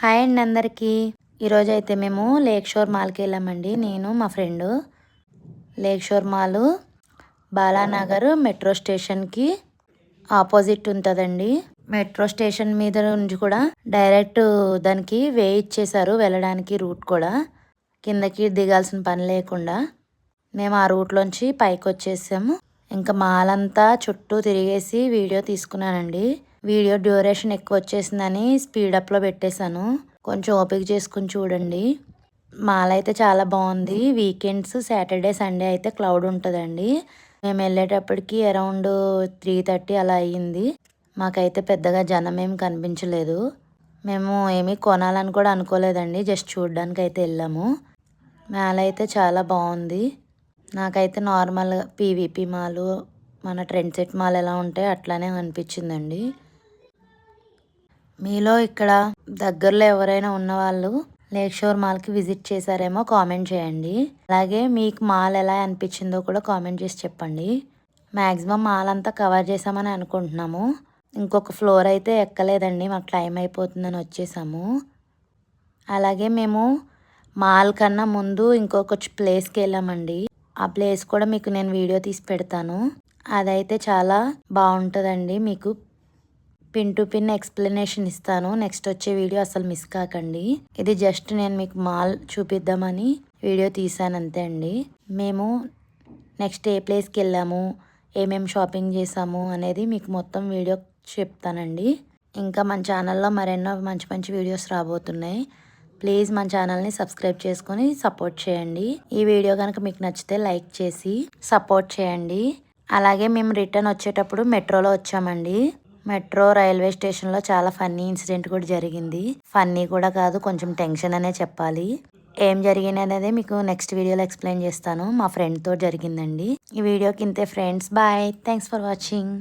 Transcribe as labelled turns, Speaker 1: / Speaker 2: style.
Speaker 1: Hi అండి అందరికీ. ఈరోజైతే మేము లేక్ షోర్ మాల్కి వెళ్ళామండి. నేను మా ఫ్రెండ్. లేక్ షోర్ మాల్ బాలానగర్ మెట్రో స్టేషన్కి ఆపోజిట్ ఉంటుందండి. మెట్రో స్టేషన్ మీద నుంచి కూడా డైరెక్ట్ దానికి వే ఇచ్చేసారు వెళ్ళడానికి రూట్ కూడా. కిందకి దిగాల్సిన పని లేకుండా మేము ఆ రూట్లోంచి పైకి వచ్చేసాము. ఇంకా మాల్ అంతా చుట్టూ తిరిగేసి వీడియో తీసుకున్నానండి. వీడియో డ్యూరేషన్ ఎక్కువ వచ్చేసిందని స్పీడప్లో పెట్టేశాను. కొంచెం ఓపిక చేసుకుని చూడండి. మాల్ అయితే చాలా బాగుంది. వీకెండ్స్ సాటర్డే సండే అయితే క్లౌడ్ ఉంటుందండి. మేము వెళ్ళేటప్పటికి అరౌండ్ 3:30 అలా అయ్యింది. మాకైతే పెద్దగా జనం ఏమి కనిపించలేదు. మేము ఏమీ కొనాలని కూడా అనుకోలేదండి. జస్ట్ చూడడానికి అయితే వెళ్ళాము. మాల్ అయితే చాలా బాగుంది. నాకైతే నార్మల్ పీవీపీ మాల్, మన ట్రెండ్ సెట్ మాల్ ఎలా ఉంటాయో అట్లానే అనిపించిందండి. మీలో ఇక్కడ దగ్గరలో ఎవరైనా ఉన్నవాళ్ళు లేక్ షోర్ మాల్కి విజిట్ చేశారేమో కామెంట్ చేయండి. అలాగే మీకు మాల్ ఎలా అనిపించిందో కూడా కామెంట్ చేసి చెప్పండి. మ్యాక్సిమం మాల్ అంతా కవర్ చేసామని అనుకుంటున్నాము. ఇంకొక ఫ్లోర్ అయితే ఎక్కలేదండి, మాకు టైం అయిపోతుందని వచ్చేసాము. అలాగే మేము మాల్ కన్నా ముందు ఇంకొక ప్లేస్కి వెళ్ళామండి. ఆ ప్లేస్ కూడా మీకు నేను వీడియో తీసి పెడతాను. అదైతే చాలా బాగుంటుందండి. మీకు పిన్ టు పిన్ ఎక్స్ప్లెనేషన్ ఇస్తాను. నెక్స్ట్ వచ్చే వీడియో అసలు మిస్ కాకండి. ఇది జస్ట్ నేను మీకు మాల్ చూపిద్దామని వీడియో తీసాను అంతే అండి. మేము నెక్స్ట్ ఏ ప్లేస్కి వెళ్ళాము, ఏమేమి షాపింగ్ చేసాము అనేది మీకు మొత్తం వీడియో చెప్తానండి. ఇంకా మన ఛానల్లో మరెన్నో మంచి మంచి వీడియోస్ రాబోతున్నాయి. ప్లీజ్ మన ఛానల్ని సబ్స్క్రైబ్ చేసుకొని సపోర్ట్ చేయండి. ఈ వీడియో కనుక మీకు నచ్చితే లైక్ చేసి సపోర్ట్ చేయండి. అలాగే మేము రిటర్న్ వచ్చేటప్పుడు మెట్రోలో వచ్చామండి. మెట్రో రైల్వే స్టేషన్లో చాలా ఫన్నీ ఇన్సిడెంట్ కూడా జరిగింది. ఫన్నీ కూడా కాదు, కొంచెం టెన్షన్ అనే చెప్పాలి. ఏం జరిగింది అనేది మీకు నెక్స్ట్ వీడియోలో ఎక్స్ప్లెయిన్ చేస్తాను. మా ఫ్రెండ్తో జరిగిందండి. ఈ వీడియోకి ఇంతే friends. Bye. Thanks for watching.